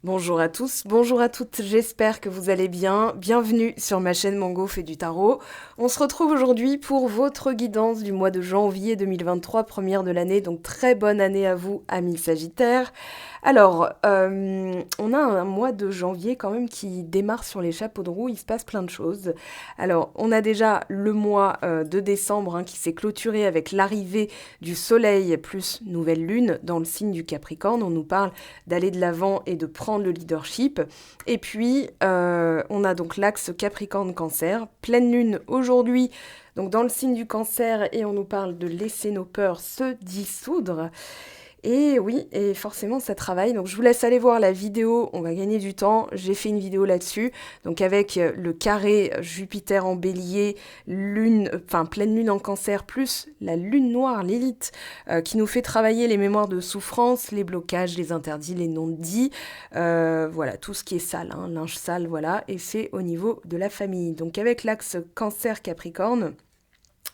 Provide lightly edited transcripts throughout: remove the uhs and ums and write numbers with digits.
Bonjour à tous, bonjour à toutes, j'espère que vous allez bien. Bienvenue sur ma chaîne Mango fait du tarot. On se retrouve aujourd'hui pour votre guidance du mois de janvier 2023, première de l'année, donc très bonne année à vous, amis Sagittaires. Alors, on a un mois de janvier quand même qui démarre sur les chapeaux de roue, il se passe plein de choses. Alors, on a déjà le mois de décembre qui s'est clôturé avec l'arrivée du soleil plus nouvelle lune dans le signe du Capricorne. On nous parle d'aller de l'avant et de prendre le leadership. Et puis, on a donc l'axe Capricorne-Cancer, pleine lune aujourd'hui, donc dans le signe du Cancer, et on nous parle de laisser nos peurs se dissoudre. Et oui, et forcément ça travaille. Donc je vous laisse aller voir la vidéo, on va gagner du temps. J'ai fait une vidéo là-dessus. Donc avec le carré Jupiter en bélier, pleine lune en cancer, plus la lune noire, l'élite, qui nous fait travailler les mémoires de souffrance, les blocages, les interdits, les non-dits. Voilà, tout ce qui est sale, linge sale, voilà. Et c'est au niveau de la famille. Donc avec l'axe cancer-capricorne,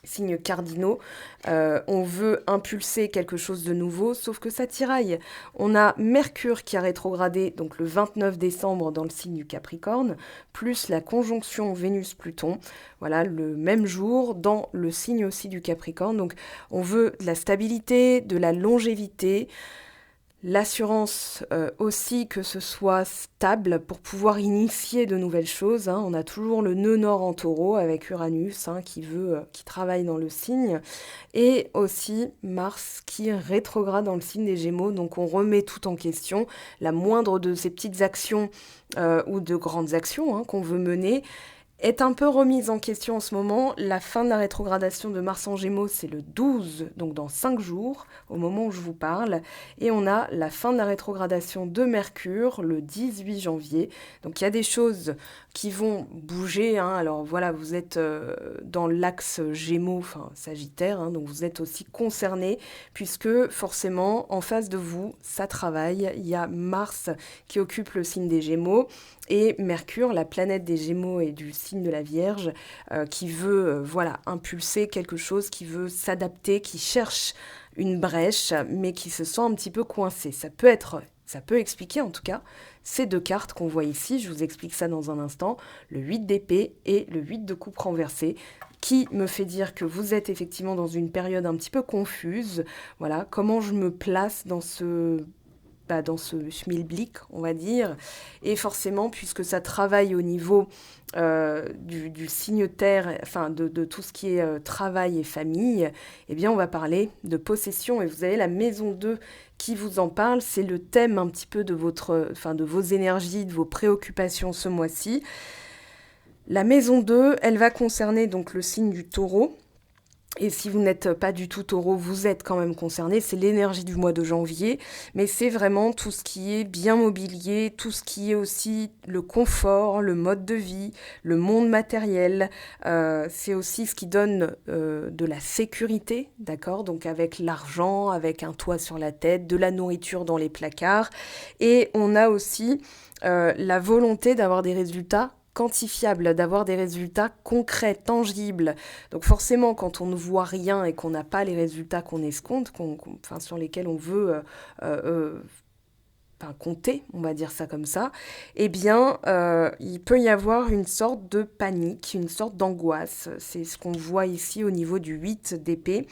signes cardinaux, on veut impulser quelque chose de nouveau, sauf que ça tiraille. On a Mercure qui a rétrogradé donc le 29 décembre dans le signe du Capricorne, plus la conjonction Vénus-Pluton, voilà, le même jour dans le signe aussi du Capricorne. Donc on veut de la stabilité, de la longévité, l'assurance aussi que ce soit stable pour pouvoir initier de nouvelles choses. On a toujours le nœud nord en taureau avec Uranus qui travaille dans le signe. Et aussi Mars qui rétrograde dans le signe des Gémeaux. Donc on remet tout en question. La moindre de ces petites actions ou de grandes actions qu'on veut mener est un peu remise en question en ce moment. La fin de la rétrogradation de Mars en Gémeaux, c'est le 12, donc dans 5 jours, au moment où je vous parle. Et on a la fin de la rétrogradation de Mercure, le 18 janvier. Donc il y a des choses qui vont bouger. Alors voilà, vous êtes dans l'axe Gémeaux, enfin Sagittaire, donc vous êtes aussi concerné, puisque forcément, en face de vous, ça travaille. Il y a Mars qui occupe le signe des Gémeaux, et Mercure, la planète des Gémeaux et du signe de la Vierge, qui veut impulser quelque chose, qui veut s'adapter, qui cherche une brèche, mais qui se sent un petit peu coincé. Ça peut expliquer en tout cas ces deux cartes qu'on voit ici. Je vous explique ça dans un instant. Le 8 d'épée et le 8 de coupe renversée, qui me fait dire que vous êtes effectivement dans une période un petit peu confuse. Voilà, comment je me place dans ce schmilblick, on va dire. Et forcément, puisque ça travaille au niveau du signe terre, enfin de tout ce qui est travail et famille, eh bien on va parler de possession. Et vous avez la maison 2 qui vous en parle. C'est le thème un petit peu de de vos énergies, de vos préoccupations ce mois-ci. La maison 2, elle va concerner donc le signe du taureau. Et si vous n'êtes pas du tout taureau, vous êtes quand même concerné. C'est l'énergie du mois de janvier, mais c'est vraiment tout ce qui est bien mobilier, tout ce qui est aussi le confort, le mode de vie, le monde matériel. C'est aussi ce qui donne de la sécurité, d'accord? Donc avec l'argent, avec un toit sur la tête, de la nourriture dans les placards. Et on a aussi la volonté d'avoir des résultats quantifiable, d'avoir des résultats concrets, tangibles. Donc forcément, quand on ne voit rien et qu'on n'a pas les résultats qu'on escompte, sur lesquels on veut compter, on va dire ça comme ça, eh bien, il peut y avoir une sorte de panique, une sorte d'angoisse. C'est ce qu'on voit ici au niveau du 8 d'épée.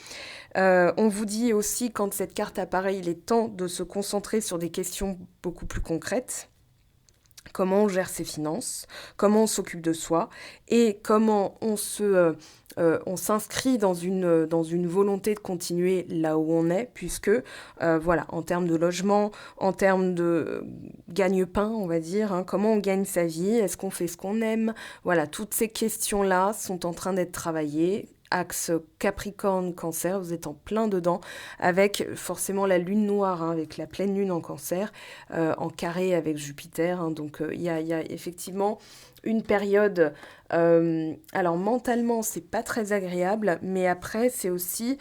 On vous dit aussi, quand cette carte apparaît, il est temps de se concentrer sur des questions beaucoup plus concrètes. Comment on gère ses finances, comment on s'occupe de soi et comment on s'inscrit dans une volonté de continuer là où on est, puisque en termes de logement, en termes de gagne-pain, on va dire, comment on gagne sa vie, est-ce qu'on fait ce qu'on aime, voilà, toutes ces questions-là sont en train d'être travaillées. Axe Capricorne-Cancer, vous êtes en plein dedans, avec forcément la lune noire, avec la pleine lune en Cancer, en carré avec Jupiter. Donc il y a effectivement une période, alors mentalement c'est pas très agréable, mais après c'est aussi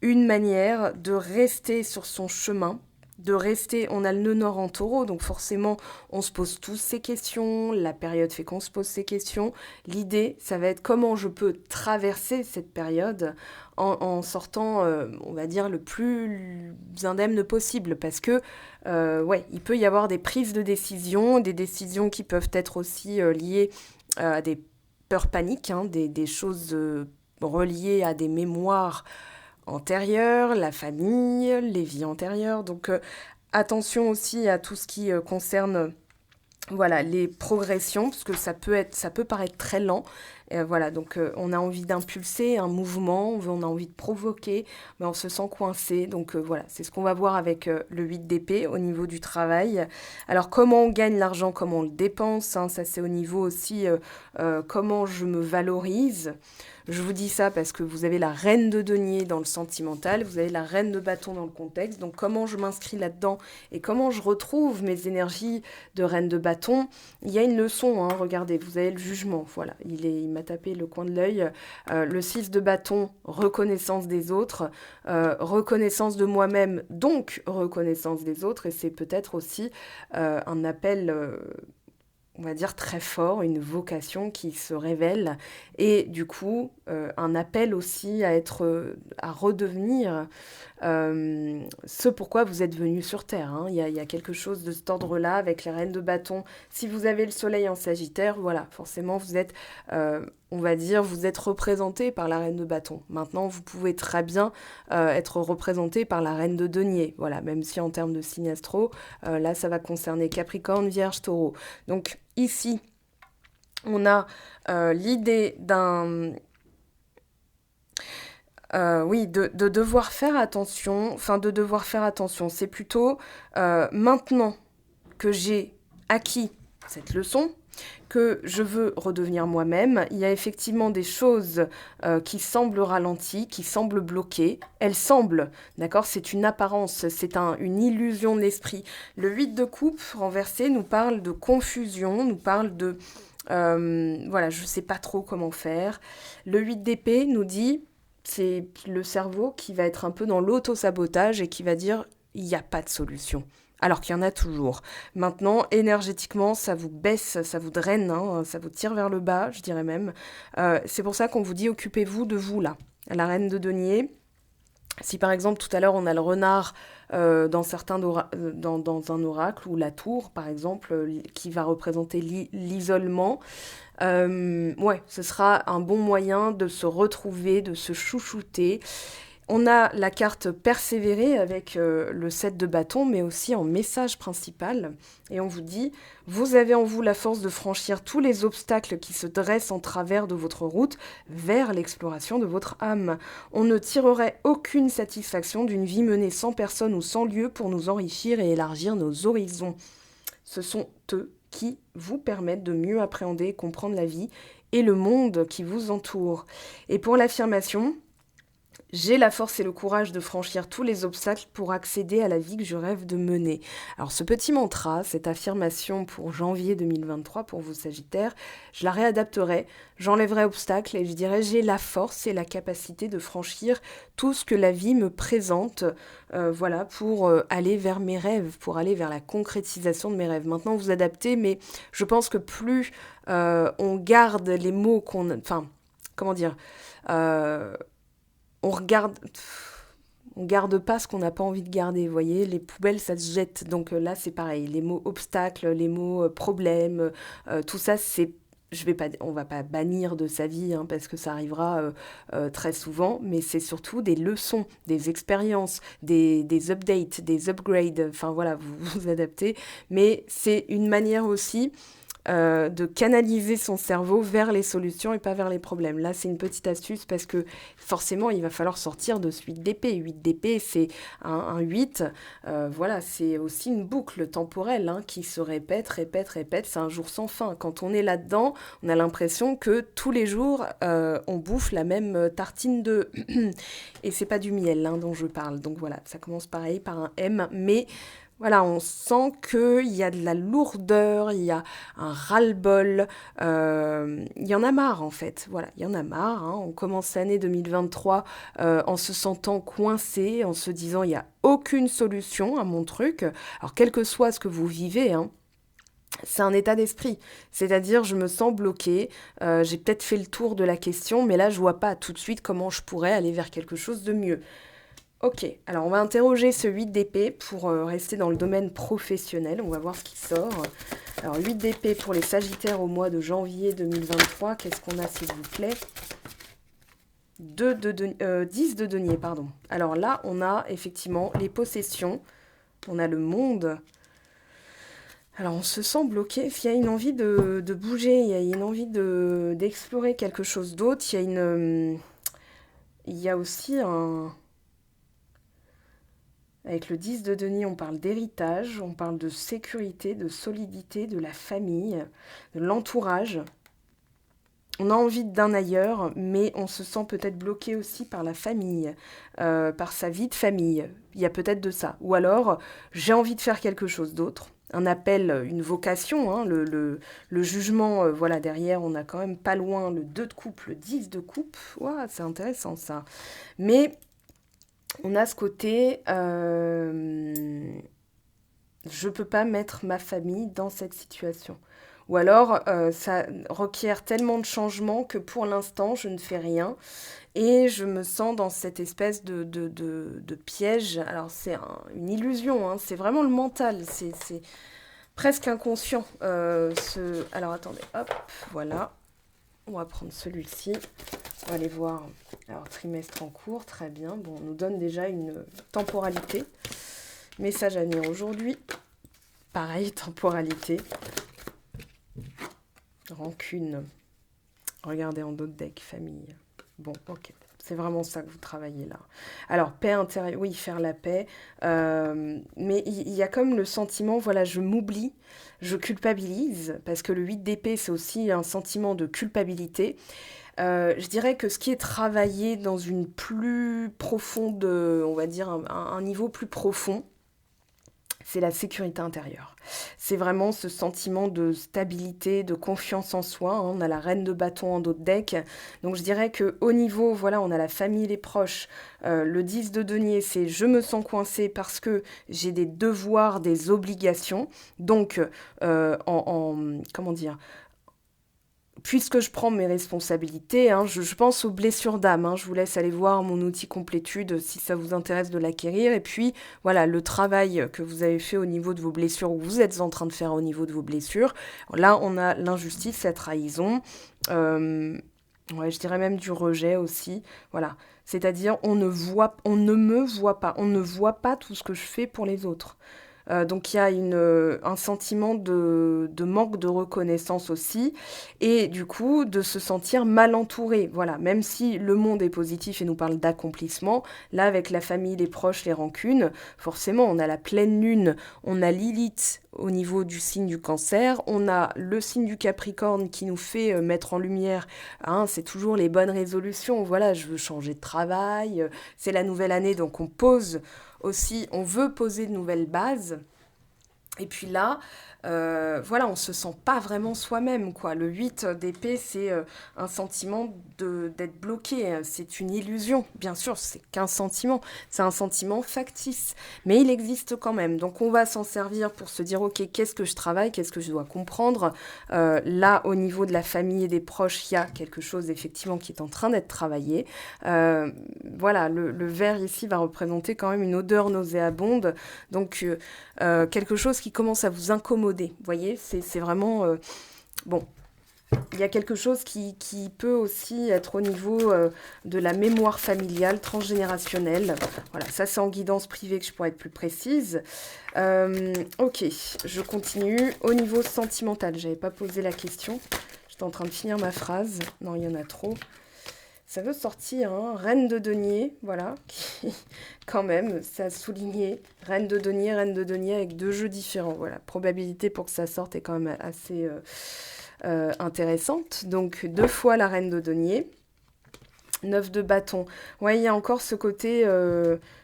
une manière de rester sur son chemin, de rester, on a le nœud nord en taureau, donc forcément on se pose tous ces questions, la période fait qu'on se pose ces questions. L'idée, ça va être comment je peux traverser cette période en sortant, on va dire, le plus indemne possible, parce que, ouais, il peut y avoir des prises de décision, des décisions qui peuvent être aussi liées à des peurs paniques, hein, des choses reliées à des mémoires antérieures, la famille, les vies antérieures. Donc attention aussi à tout ce qui concerne voilà, les progressions, parce que ça peut paraître très lent. Voilà, donc on a envie d'impulser un mouvement, on a envie de provoquer, mais on se sent coincé. Donc voilà, c'est ce qu'on va voir avec le 8 d'épée au niveau du travail. Alors comment on gagne l'argent, comment on le dépense, hein, ça c'est au niveau aussi comment je me valorise. Je vous dis ça parce que vous avez la reine de denier dans le sentimental, vous avez la reine de bâton dans le contexte. Donc comment je m'inscris là-dedans et comment je retrouve mes énergies de reine de bâton. Il y a une leçon, hein, regardez, vous avez le jugement. Voilà, il m'a tapé le coin de l'œil. Le 6 de bâton, reconnaissance des autres, reconnaissance de moi-même, donc reconnaissance des autres. Et c'est peut-être aussi un appel on va dire, très fort, une vocation qui se révèle, et du coup, un appel aussi à redevenir ce pourquoi vous êtes venu sur Terre. Hein. Il y a quelque chose de cet ordre-là avec les reines de bâton. Si vous avez le soleil en Sagittaire, voilà, forcément, vous êtes, on va dire, vous êtes représenté par la reine de bâton. Maintenant, vous pouvez très bien être représenté par la reine de denier. Voilà, même si en termes de signe astro, là, ça va concerner Capricorne, Vierge, Taureau. Donc, ici, on a l'idée d'un... oui, de devoir faire attention, enfin de devoir faire attention, c'est plutôt maintenant que j'ai acquis cette leçon, que je veux redevenir moi-même, il y a effectivement des choses qui semblent ralenties, qui semblent bloquées, elles semblent, d'accord, c'est une apparence, c'est une illusion de l'esprit. Le 8 de coupe renversé nous parle de confusion, nous parle de... voilà, je ne sais pas trop comment faire. Le 8 d'épée nous dit... c'est le cerveau qui va être un peu dans l'auto-sabotage et qui va dire il n'y a pas de solution. Alors qu'il y en a toujours. Maintenant, énergétiquement, ça vous baisse, ça vous draine, hein, ça vous tire vers le bas, je dirais même. C'est pour ça qu'on vous dit occupez-vous de vous là. La reine de denier. Si par exemple tout à l'heure on a le renard dans un oracle, ou la tour par exemple, qui va représenter l'isolement, ouais, ce sera un bon moyen de se retrouver, de se chouchouter. On a la carte persévérer avec le 7 de bâton, mais aussi en message principal. Et on vous dit, vous avez en vous la force de franchir tous les obstacles qui se dressent en travers de votre route vers l'exploration de votre âme. On ne tirerait aucune satisfaction d'une vie menée sans personne ou sans lieu pour nous enrichir et élargir nos horizons. Ce sont eux qui vous permettent de mieux appréhender et comprendre la vie et le monde qui vous entoure. Et pour l'affirmation... j'ai la force et le courage de franchir tous les obstacles pour accéder à la vie que je rêve de mener. Alors ce petit mantra, cette affirmation pour janvier 2023 pour vous Sagittaires, je la réadapterai, j'enlèverai obstacles et je dirais j'ai la force et la capacité de franchir tout ce que la vie me présente, voilà, pour aller vers mes rêves, pour aller vers la concrétisation de mes rêves. Maintenant vous adaptez, mais je pense que plus on garde les mots qu'on... enfin, comment dire on garde pas ce qu'on n'a pas envie de garder, vous voyez, les poubelles ça se jette, donc là c'est pareil, les mots obstacles, les mots problèmes, tout ça c'est, on va pas bannir de sa vie, hein, parce que ça arrivera très souvent, mais c'est surtout des leçons, des expériences, des updates, des upgrades, enfin voilà, vous vous adaptez, mais c'est une manière aussi de canaliser son cerveau vers les solutions et pas vers les problèmes. Là, c'est une petite astuce parce que forcément, il va falloir sortir de ce 8 d'épée. 8 d'épée, c'est un 8. Voilà, c'est aussi une boucle temporelle, hein, qui se répète. C'est un jour sans fin. Quand on est là-dedans, on a l'impression que tous les jours, on bouffe la même tartine de... et c'est pas du miel, hein, dont je parle. Donc voilà, ça commence pareil par un M, mais... Voilà, on sent qu'il y a de la lourdeur, il y a un ras-le-bol, il y en a marre en fait, voilà, il y en a marre, hein. On commence l'année 2023 en se sentant coincé, en se disant il n'y a aucune solution à mon truc, alors quel que soit ce que vous vivez, hein. C'est un état d'esprit, c'est-à-dire je me sens bloquée, j'ai peut-être fait le tour de la question, mais là je vois pas tout de suite comment je pourrais aller vers quelque chose de mieux. Ok, alors on va interroger ce 8 d'épée pour rester dans le domaine professionnel. On va voir ce qui sort. Alors 8 d'épée pour les Sagittaires au mois de janvier 2023. Qu'est-ce qu'on a s'il vous plaît 10 de denier, pardon. Alors là, on a effectivement les possessions. On a le monde. Alors on se sent bloqué. Il y a une envie de bouger. Il y a une envie d'explorer quelque chose d'autre. Il y a aussi un... Avec le 10 de denier, on parle d'héritage, on parle de sécurité, de solidité, de la famille, de l'entourage. On a envie d'un ailleurs, mais on se sent peut-être bloqué aussi par la famille, par sa vie de famille. Il y a peut-être de ça. Ou alors, j'ai envie de faire quelque chose d'autre. Un appel, une vocation, hein, le jugement, voilà, derrière, on a quand même pas loin le 2 de coupe, le 10 de coupe. Ouah, c'est intéressant ça. Mais on a ce côté, je peux pas mettre ma famille dans cette situation. Ou alors, ça requiert tellement de changements que pour l'instant, je ne fais rien. Et je me sens dans cette espèce de piège. Alors, c'est une illusion, hein, c'est vraiment le mental. C'est presque inconscient. Alors, attendez, hop, voilà. On va prendre celui-ci. On va aller voir. Alors, trimestre en cours, très bien. Bon, on nous donne déjà une temporalité. Message à venir aujourd'hui. Pareil, temporalité. Rancune. Regardez en dos de deck, famille. Bon, ok. C'est vraiment ça que vous travaillez là. Alors, paix intérieure, oui, faire la paix. Mais il y a comme le sentiment, voilà, je m'oublie, je culpabilise, parce que le 8 d'épée, c'est aussi un sentiment de culpabilité. Je dirais que ce qui est travaillé dans une plus profonde, on va dire un niveau plus profond, c'est la sécurité intérieure. C'est vraiment ce sentiment de stabilité, de confiance en soi, hein. On a la reine de bâton en dos de deck. Donc je dirais qu'au niveau, voilà, on a la famille, les proches. Le 10 de denier, c'est je me sens coincée parce que j'ai des devoirs, des obligations. Donc, comment dire, puisque je prends mes responsabilités, hein, je pense aux blessures d'âme, hein. Je vous laisse aller voir mon outil complétude si ça vous intéresse de l'acquérir. Et puis, voilà, le travail que vous avez fait au niveau de vos blessures, ou vous êtes en train de faire au niveau de vos blessures. Là, on a l'injustice, la trahison, ouais, je dirais même du rejet aussi. Voilà, c'est-à-dire on ne me voit pas, on ne voit pas tout ce que je fais pour les autres. Donc il y a un sentiment de manque de reconnaissance aussi, et du coup de se sentir mal entouré. Voilà, même si le monde est positif et nous parle d'accomplissement, là avec la famille, les proches, les rancunes, forcément on a la pleine lune, on a Lilith au niveau du signe du Cancer, on a le signe du Capricorne qui nous fait mettre en lumière, hein, c'est toujours les bonnes résolutions. Voilà, je veux changer de travail, c'est la nouvelle année, donc on pose aussi, on veut poser de nouvelles bases. Et puis là, voilà, on se sent pas vraiment soi-même, quoi. Le 8 d'épée, c'est un sentiment d'être bloqué. C'est une illusion. Bien sûr, c'est qu'un sentiment. C'est un sentiment factice. Mais il existe quand même. Donc, on va s'en servir pour se dire, OK, qu'est-ce que je travaille? Qu'est-ce que je dois comprendre? Là, au niveau de la famille et des proches, il y a quelque chose, effectivement, qui est en train d'être travaillé. Voilà, le vert ici va représenter quand même une odeur nauséabonde. Donc, quelque chose qui commence à vous incommoder. Vous voyez, c'est vraiment... bon, il y a quelque chose qui peut aussi être au niveau de la mémoire familiale, transgénérationnelle. Voilà, ça c'est en guidance privée que je pourrais être plus précise. Ok, je continue. Au niveau sentimental, j'avais pas posé la question. J'étais en train de finir ma phrase. Non, il y en a trop. Ça veut sortir, hein, reine de denier, voilà, qui, quand même, ça a souligné, reine de denier avec 2 jeux différents, voilà, probabilité pour que ça sorte est quand même assez intéressante, donc 2 fois la reine de denier, 9 de bâton. Ouais, il y a encore ce côté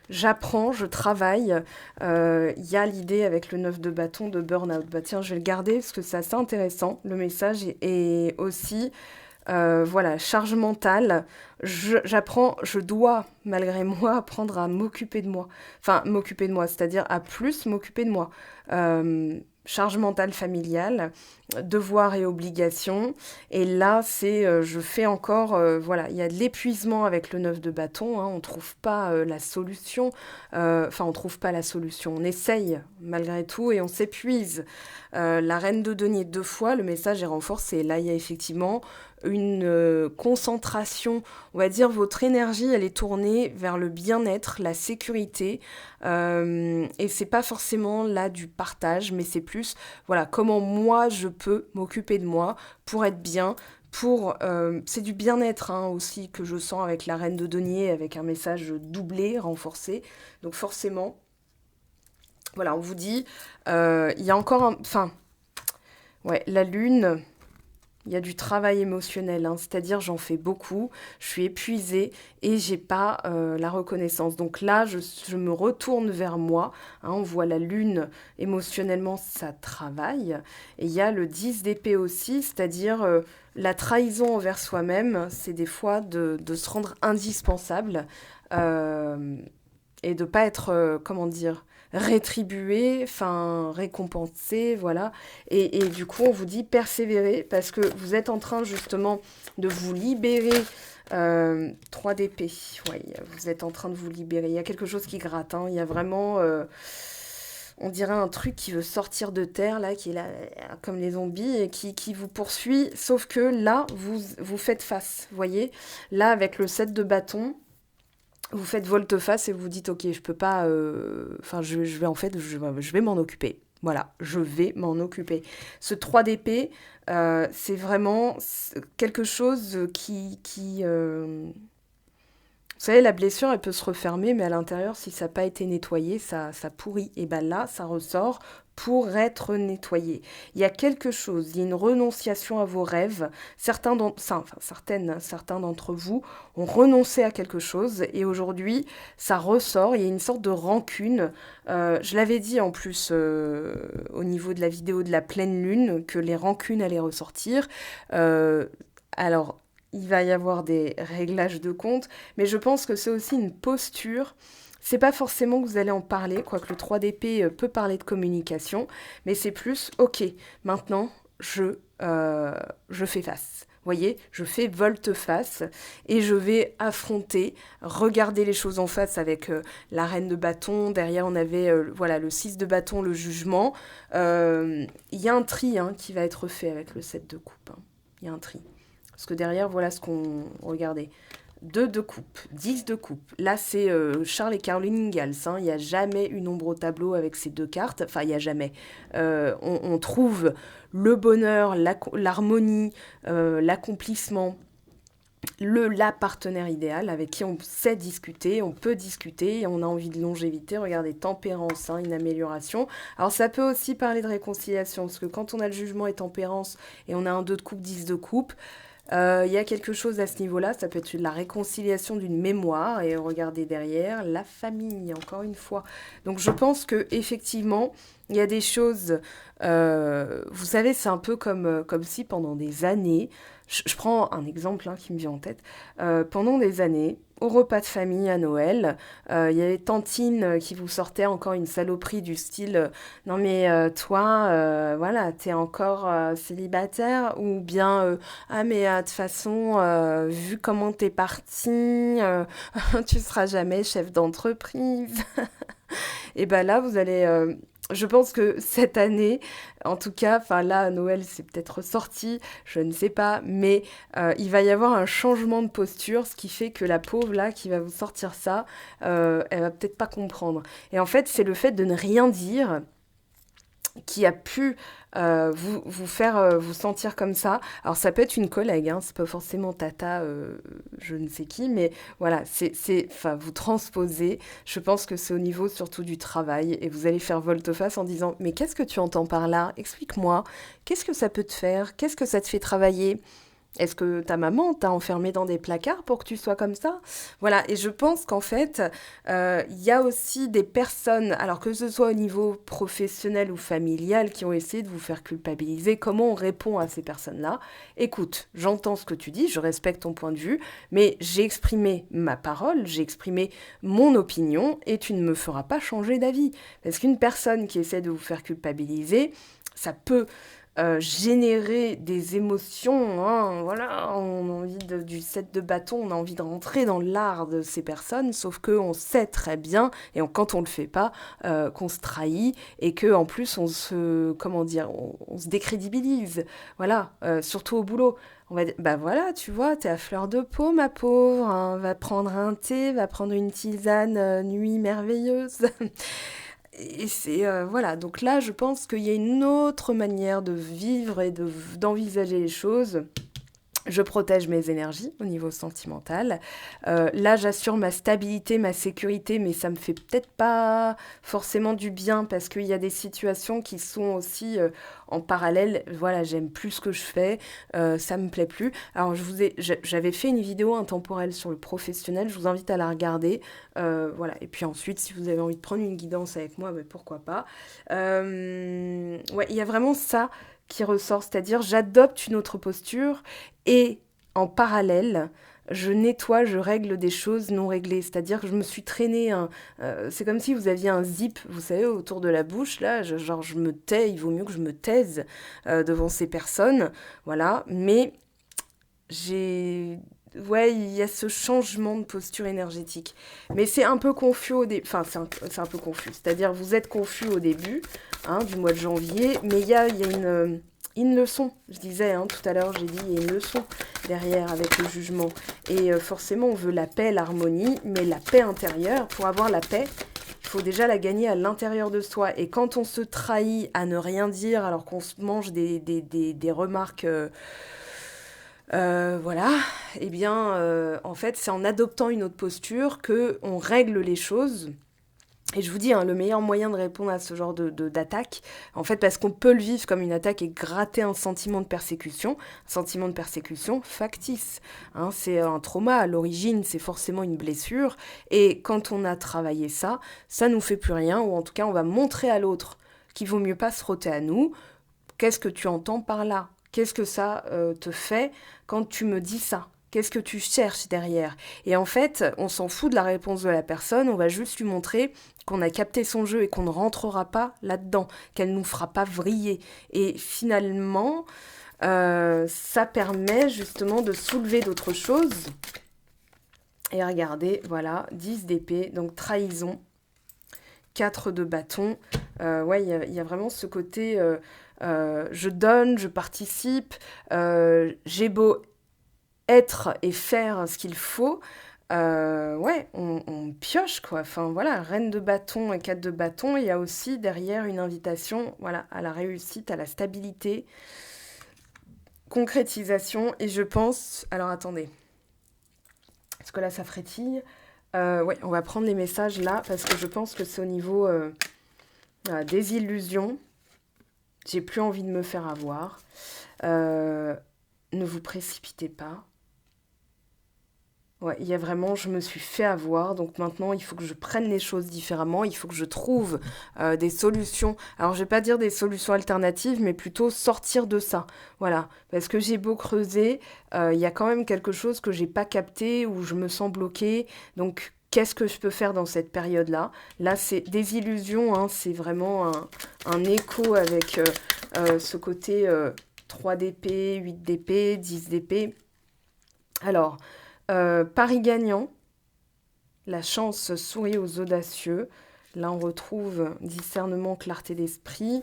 j'apprends, je travaille. Il y a l'idée avec le 9 de bâton de burn-out. Bah tiens, je vais le garder parce que c'est assez intéressant. Le message est aussi voilà, charge mentale. J'apprends, je dois, malgré moi, apprendre à m'occuper de moi. Enfin, m'occuper de moi, c'est-à-dire à plus m'occuper de moi. Charge mentale familiale, devoirs et obligations. Et là, je fais encore, voilà, il y a de l'épuisement avec le 9 de bâton. Hein, on trouve pas la solution. Enfin, on trouve pas la solution. On essaye malgré tout et on s'épuise. La reine de denier 2 fois, le message est renforcé. Là, il y a effectivement une concentration, on va dire votre énergie elle est tournée vers le bien-être, la sécurité et c'est pas forcément là du partage mais c'est plus voilà comment moi je peux m'occuper de moi pour être bien c'est du bien-être hein, aussi que je sens avec la reine de denier avec un message doublé, renforcé donc forcément voilà on vous dit il y a encore enfin ouais la lune. Il y a du travail émotionnel, hein, c'est-à-dire j'en fais beaucoup, je suis épuisée et j'ai pas la reconnaissance. Donc là, je me retourne vers moi. Hein, on voit la lune émotionnellement, ça travaille. Et il y a le 10 d'épée aussi, c'est-à-dire la trahison envers soi-même, c'est des fois de se rendre indispensable euh, et de pas être, comment dire, rétribué, enfin récompensé, voilà. Et du coup, on vous dit persévérer parce que vous êtes en train justement de vous libérer. 3 d'épée, ouais, vous êtes en train de vous libérer. Il y a quelque chose qui gratte, hein. Il y a vraiment, on dirait un truc qui veut sortir de terre, là, qui est là, comme les zombies, et qui vous poursuit. Sauf que là, vous faites face, vous voyez. Là, avec le 7 de bâton, vous faites volte-face et vous dites ok je peux pas enfin je vais en fait je vais m'en occuper voilà je vais m'en occuper ce 3 d'épée c'est vraiment quelque chose qui vous savez, la blessure, elle peut se refermer, mais à l'intérieur, si ça n'a pas été nettoyé, ça pourrit. Et bien là, ça ressort pour être nettoyé. Il y a quelque chose, il y a une renonciation à vos rêves. Certains d'entre vous ont renoncé à quelque chose et aujourd'hui, ça ressort. Il y a une sorte de rancune. Je l'avais dit en plus au niveau de la vidéo de la pleine lune que les rancunes allaient ressortir. Euh, alors, il va y avoir des réglages de compte, mais je pense que c'est aussi une posture. C'est pas forcément que vous allez en parler, quoique le 3 d'épée peut parler de communication, mais c'est plus, ok, maintenant euh, je fais face. Vous voyez, je fais volte-face et je vais affronter, regarder les choses en face avec la reine de bâton. Derrière, on avait voilà, le 6 de bâton, le jugement. Il y a un tri hein, qui va être fait avec le 7 de coupe. Hein. Il y a un tri. Parce que derrière, voilà ce qu'on... Regardez. 2 de coupe, 10 de coupe. Là, c'est Charles et Caroline Ingalls. Hein. Il n'y a jamais une ombre au tableau avec ces 2 cartes. Enfin, il n'y a jamais. On trouve le bonheur, l'harmonie, l'accomplissement, la partenaire idéale avec qui on sait discuter, on peut discuter, et on a envie de longévité. Regardez, tempérance, hein, une amélioration. Alors, ça peut aussi parler de réconciliation, parce que quand on a le jugement et tempérance, et on a un 2 de coupe, 10 de coupe, il y a quelque chose à ce niveau-là, ça peut être la réconciliation d'une mémoire, et regardez derrière, la famille, encore une fois. Donc je pense que effectivement, il y a des choses, vous savez, c'est un peu comme si pendant des années, je prends un exemple hein, qui me vient en tête, pendant des années, au repas de famille à Noël, il y avait Tantine qui vous sortait encore une saloperie du style non mais toi, voilà, t'es encore célibataire ou bien ah mais de toute façon, vu comment t'es parti, tu seras jamais chef d'entreprise. Et ben là, vous allez... je pense que cette année, en tout cas, enfin là, à Noël, c'est peut-être ressorti, je ne sais pas, mais il va y avoir un changement de posture, ce qui fait que la pauvre là qui va vous sortir ça, elle va peut-être pas comprendre. Et en fait, c'est le fait de ne rien dire qui a pu vous faire vous sentir comme ça. Alors ça peut être une collègue, hein, c'est pas forcément tata, je ne sais qui, mais voilà, enfin, vous transposez. Je pense que c'est au niveau surtout du travail et vous allez faire volte-face en disant mais qu'est-ce que tu entends par là? Explique-moi. Qu'est-ce que ça peut te faire? Qu'est-ce que ça te fait travailler? Est-ce que ta maman t'a enfermé dans des placards pour que tu sois comme ça? Voilà, et je pense qu'en fait, il y a aussi des personnes, alors que ce soit au niveau professionnel ou familial, qui ont essayé de vous faire culpabiliser. Comment on répond à ces personnes-là? Écoute, j'entends ce que tu dis, je respecte ton point de vue, mais j'ai exprimé ma parole, j'ai exprimé mon opinion, et tu ne me feras pas changer d'avis. Parce qu'une personne qui essaie de vous faire culpabiliser, ça peut générer des émotions, hein, voilà, on a envie du set de bâton, on a envie de rentrer dans l'art de ces personnes, sauf qu'on sait très bien, et quand on le fait pas, qu'on se trahit, et que en plus on se, comment dire, on se décrédibilise, voilà, surtout au boulot. On va dire, bah voilà, tu vois, t'es à fleur de peau, ma pauvre, hein, va prendre un thé, va prendre une tisane, nuit merveilleuse. Et c'est voilà, donc là je pense qu'il y a une autre manière de vivre et d'envisager les choses. Je protège mes énergies au niveau sentimental. Là, j'assure ma stabilité, ma sécurité, mais ça me fait peut-être pas forcément du bien parce qu'il y a des situations qui sont aussi en parallèle. Voilà, j'aime plus ce que je fais, ça me plaît plus. Alors, j'avais fait une vidéo intemporelle sur le professionnel. Je vous invite à la regarder. Voilà. Et puis ensuite, si vous avez envie de prendre une guidance avec moi, ben pourquoi pas. Ouais, il y a vraiment ça qui ressort, c'est-à-dire j'adopte une autre posture et en parallèle, je nettoie, je règle des choses non réglées. C'est-à-dire que je me suis traînée c'est comme si vous aviez un zip, vous savez, autour de la bouche. Là, genre, je me tais, il vaut mieux que je me taise devant ces personnes. Voilà. Mais j'ai... Ouais, il y a ce changement de posture énergétique. Mais c'est un peu confus au début. Enfin, c'est un peu confus. C'est-à-dire, vous êtes confus au début du mois de janvier, mais il y a une leçon. Je disais tout à l'heure, j'ai dit, il y a une leçon derrière avec le jugement. Et forcément, on veut la paix, l'harmonie, mais la paix intérieure, pour avoir la paix, il faut déjà la gagner à l'intérieur de soi. Et quand on se trahit à ne rien dire, alors qu'on se mange des remarques... voilà, eh bien, en fait, c'est en adoptant une autre posture que on règle les choses. Et je vous dis, le meilleur moyen de répondre à ce genre d'attaque, en fait, parce qu'on peut le vivre comme une attaque et gratter un sentiment de persécution factice. C'est un trauma à l'origine, c'est forcément une blessure. Et quand on a travaillé ça, ça nous fait plus rien, ou en tout cas, on va montrer à l'autre qu'il vaut mieux pas se frotter à nous. Qu'est-ce que tu entends par là? Qu'est-ce que ça te fait quand tu me dis ça? Qu'est-ce que tu cherches derrière? Et en fait, on s'en fout de la réponse de la personne, on va juste lui montrer qu'on a capté son jeu et qu'on ne rentrera pas là-dedans, qu'elle ne nous fera pas vriller. Et finalement, ça permet justement de soulever d'autres choses. Et regardez, voilà, 10 d'épée, donc trahison, 4 de bâton. Ouais, il y a vraiment ce côté... je donne, je participe, j'ai beau être et faire ce qu'il faut, ouais, on pioche, quoi. Enfin, voilà, reine de bâton et 4 de bâton, il y a aussi derrière une invitation, voilà, à la réussite, à la stabilité, concrétisation, et je pense... Alors, attendez, parce que là, ça frétille. Ouais, on va prendre les messages là, parce que je pense que c'est au niveau des illusions. J'ai plus envie de me faire avoir. Ne vous précipitez pas. Ouais, il y a vraiment, je me suis fait avoir, donc maintenant il faut que je prenne les choses différemment, il faut que je trouve des solutions. Alors je vais pas dire des solutions alternatives, mais plutôt sortir de ça. Voilà, parce que j'ai beau creuser, il y a quand même quelque chose que j'ai pas capté, où je me sens bloquée. Donc qu'est-ce que je peux faire dans cette période-là? Là, c'est des illusions, c'est vraiment un écho avec ce côté 3 d'épée, 8 d'épée, 10 d'épée. Alors... Paris gagnant, la chance sourit aux audacieux. Là, on retrouve discernement, clarté d'esprit.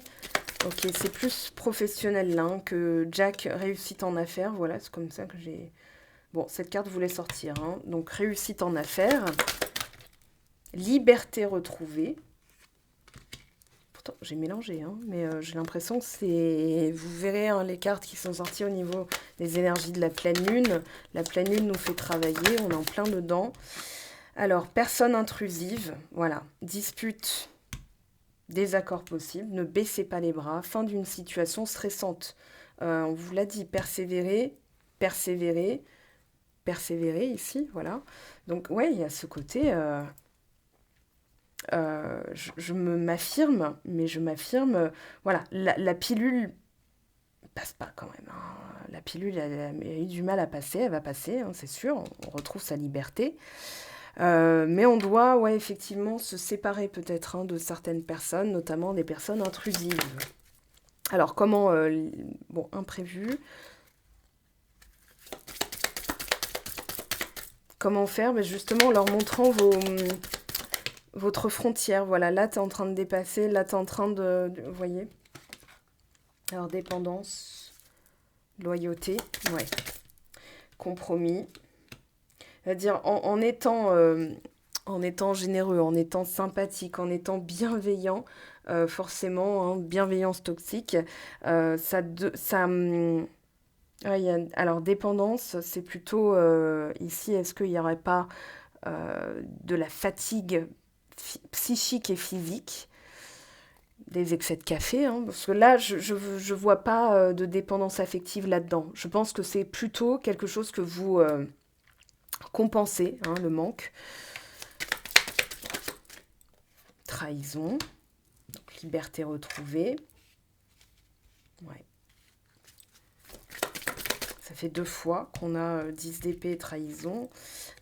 Ok, c'est plus professionnel là que Jack réussite en affaires. Voilà, c'est comme ça que j'ai... Bon, cette carte voulait sortir. Donc, réussite en affaires. Liberté retrouvée. Pourtant, j'ai mélangé, mais j'ai l'impression que c'est... Vous verrez les cartes qui sont sorties au niveau des énergies de la pleine lune. La pleine lune nous fait travailler, on est en plein dedans. Alors, personne intrusive, voilà. Dispute, désaccord possible, ne baissez pas les bras. Fin d'une situation stressante. On vous l'a dit, persévérer. persévérer, persévérer ici, voilà. Donc ouais, il y a ce côté, je m'affirme, mais je m'affirme, voilà, la pilule passe pas quand même, hein. La pilule, elle a eu du mal à passer, elle va passer, hein, c'est sûr, on retrouve sa liberté. Mais on doit, ouais, effectivement, se séparer peut-être hein, de certaines personnes, notamment des personnes intrusives. Alors, comment, bon, imprévu, comment faire? Ben, justement, en leur montrant votre frontière. Voilà, là, tu es en train de dépasser, là, tu es en train vous voyez? Alors, dépendance, loyauté, ouais, compromis. C'est-à-dire, en étant généreux, en étant sympathique, en étant bienveillant, forcément, hein, bienveillance toxique, ouais, alors, dépendance, c'est plutôt ici, est-ce qu'il n'y aurait pas de la fatigue psychique et physique, des excès de café, hein, parce que là, je vois pas de dépendance affective là-dedans. Je pense que c'est plutôt quelque chose que vous compensez, hein, le manque. Trahison, donc liberté retrouvée. Ouais. Ça fait 2 fois qu'on a 10 d'épée et trahison.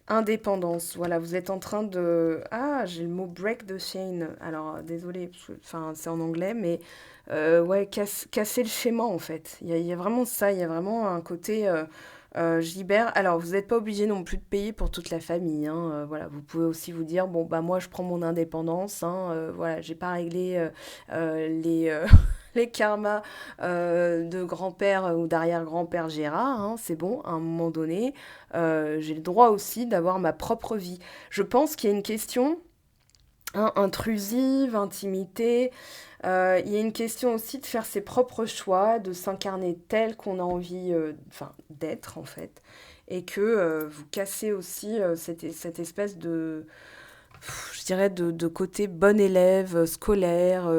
Indépendance, voilà, vous êtes en train de... Ah, j'ai le mot break the chain. Alors, désolé, enfin, c'est en anglais, mais ouais, casser le schéma, en fait. Il y a vraiment ça, il y a vraiment un côté... je libère. Alors, vous n'êtes pas obligé non plus de payer pour toute la famille, hein, voilà, vous pouvez aussi vous dire, bon, bah moi, je prends mon indépendance, hein, voilà, j'ai pas réglé les karmas de grand-père ou d'arrière-grand-père Gérard, hein, c'est bon, à un moment donné, j'ai le droit aussi d'avoir ma propre vie. Je pense qu'il y a une question hein, intrusive, intimité. Il y a une question aussi de faire ses propres choix, de s'incarner tel qu'on a envie enfin, d'être en fait. Et que vous cassez aussi cette espèce de, je dirais, de côté bon élève, scolaire,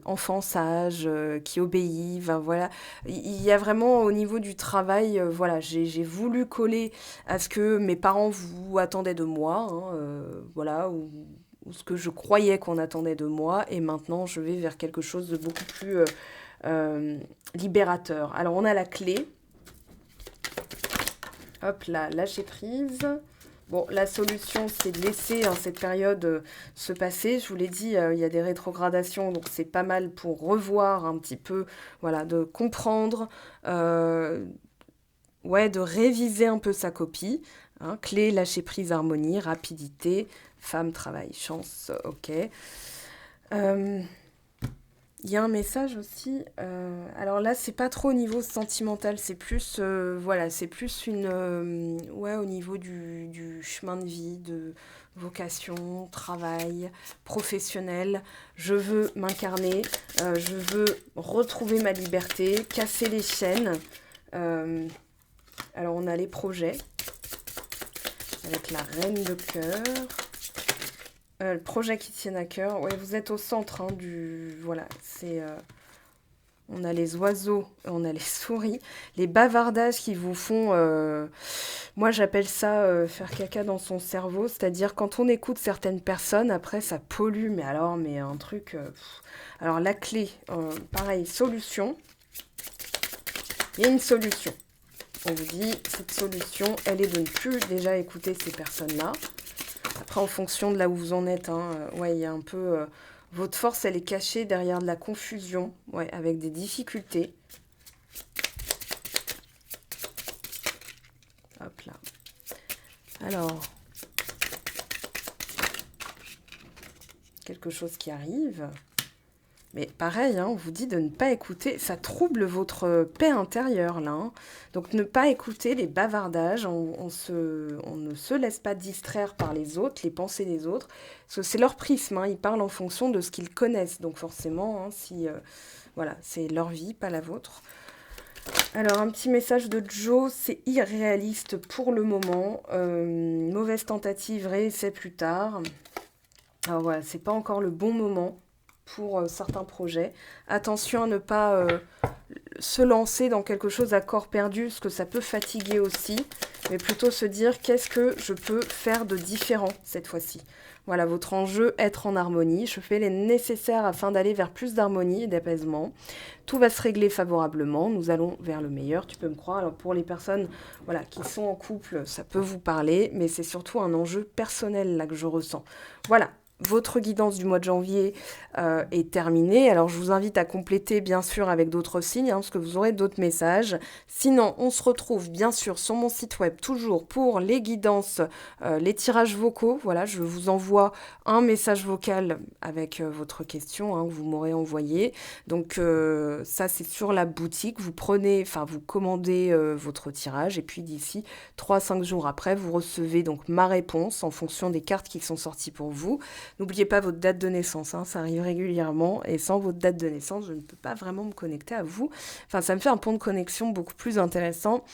enfant sage, qui obéit. Ben, voilà. Il y a vraiment au niveau du travail, voilà, j'ai voulu coller à ce que mes parents vous attendaient de moi, hein, voilà, ou ce que je croyais qu'on attendait de moi, et maintenant je vais vers quelque chose de beaucoup plus euh, libérateur. Alors on a la clé, hop là, lâcher prise. Bon, la solution, c'est de laisser hein, cette période se passer. Je vous l'ai dit, il y a des rétrogradations, donc c'est pas mal pour revoir un petit peu, voilà, de comprendre, ouais, de réviser un peu sa copie. Hein, clé, lâcher prise, harmonie, rapidité, femme, travail, chance, ok. Euh, Il y a un message aussi. Alors là, c'est pas trop au niveau sentimental, c'est plus, voilà, c'est plus une, ouais, au niveau du chemin de vie, de vocation, travail, professionnel. Je veux m'incarner, je veux retrouver ma liberté, casser les chaînes. Euh, alors on a les projets avec la reine de cœur. Le projet qui tient à cœur. Ouais, vous êtes au centre hein, du. Voilà, c'est. On a les oiseaux, on a les souris, les bavardages qui vous font. Moi, j'appelle ça faire caca dans son cerveau. C'est-à-dire, quand on écoute certaines personnes, après, ça pollue. Mais alors, mais un truc. Alors, la clé, pareil, solution. Il y a une solution. On vous dit, cette solution, elle est de ne plus déjà écouter ces personnes-là. Après, en fonction de là où vous en êtes, hein, ouais, il y a un peu... votre force, elle est cachée derrière de la confusion, ouais, avec des difficultés. Hop là. Alors, quelque chose qui arrive. Mais pareil, hein, on vous dit de ne pas écouter, ça trouble votre paix intérieure, là. Hein. Donc ne pas écouter les bavardages, on ne se laisse pas distraire par les autres, les pensées des autres, parce que c'est leur prisme, hein, ils parlent en fonction de ce qu'ils connaissent, donc forcément, hein, si, voilà, c'est leur vie, pas la vôtre. Alors un petit message de Joe, c'est irréaliste pour le moment, mauvaise tentative, réessai plus tard. Alors voilà, c'est pas encore le bon moment pour certains projets. Attention à ne pas se lancer dans quelque chose à corps perdu, parce que ça peut fatiguer aussi, mais plutôt se dire qu'est-ce que je peux faire de différent cette fois-ci. Voilà, votre enjeu, être en harmonie. Je fais les nécessaires afin d'aller vers plus d'harmonie et d'apaisement. Tout va se régler favorablement. Nous allons vers le meilleur, tu peux me croire. Alors pour les personnes voilà, qui sont en couple, ça peut vous parler, mais c'est surtout un enjeu personnel là que je ressens. Voilà. Votre guidance du mois de janvier est terminée. Alors, je vous invite à compléter, bien sûr, avec d'autres signes, parce que vous aurez d'autres messages. Sinon, on se retrouve, bien sûr, sur mon site web, toujours pour les guidances, les tirages vocaux. Voilà, je vous envoie un message vocal avec votre question que vous m'aurez envoyé. Donc, ça, c'est sur la boutique. Vous commandez votre tirage. Et puis, d'ici 3-5 jours après, vous recevez donc ma réponse en fonction des cartes qui sont sorties pour vous. N'oubliez pas votre date de naissance, ça arrive régulièrement, et sans votre date de naissance, je ne peux pas vraiment me connecter à vous. Enfin, ça me fait un pont de connexion beaucoup plus intéressant.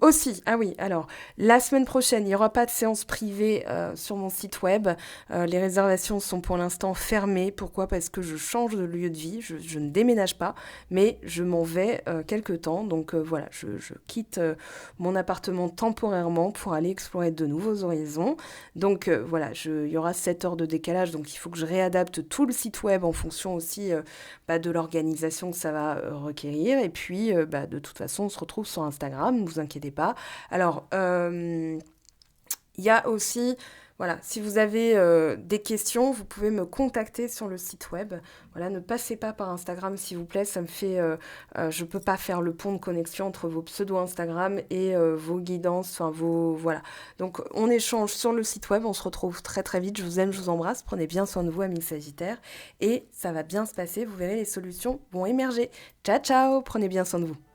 Aussi, alors, la semaine prochaine, il n'y aura pas de séance privée sur mon site web. Les réservations sont pour l'instant fermées. Pourquoi ? Parce que je change de lieu de vie, je ne déménage pas, mais je m'en vais quelque temps. Donc voilà, je quitte mon appartement temporairement pour aller explorer de nouveaux horizons. Donc voilà, il y aura 7 heures de décalage, donc il faut que je réadapte tout le site web en fonction aussi de l'organisation que ça va requérir. Et puis, de toute façon, on se retrouve sur Instagram, ne vous inquiétez pas. Alors, il y a aussi... Voilà, si vous avez des questions, vous pouvez me contacter sur le site web. Voilà, ne passez pas par Instagram, s'il vous plaît. Ça me fait... je ne peux pas faire le pont de connexion entre vos pseudos Instagram et vos guidances, voilà. Donc, on échange sur le site web. On se retrouve très, très vite. Je vous aime, je vous embrasse. Prenez bien soin de vous, amis Sagittaires. Et ça va bien se passer. Vous verrez, les solutions vont émerger. Ciao, ciao. Prenez bien soin de vous.